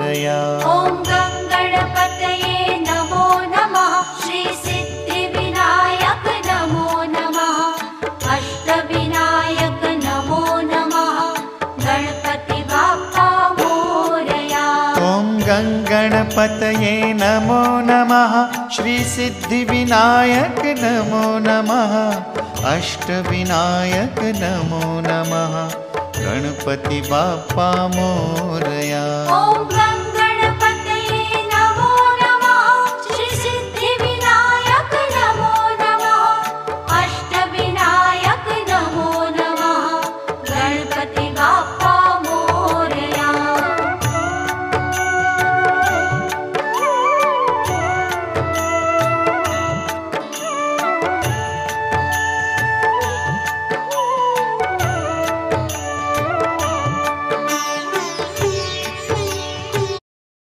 मोरया। ॐ गणपतये नमो नमः। श्री सिद्धिविनायक नमो नमः। अष्टविनायक नमो नमः। गणपति बाप्पा मोरया। ॐ गणपतये नमो नमः। श्री सिद्धिविनायक नमो नमः। अष्टविनायक नमो नमः। गणपति बाप्पा मोरया।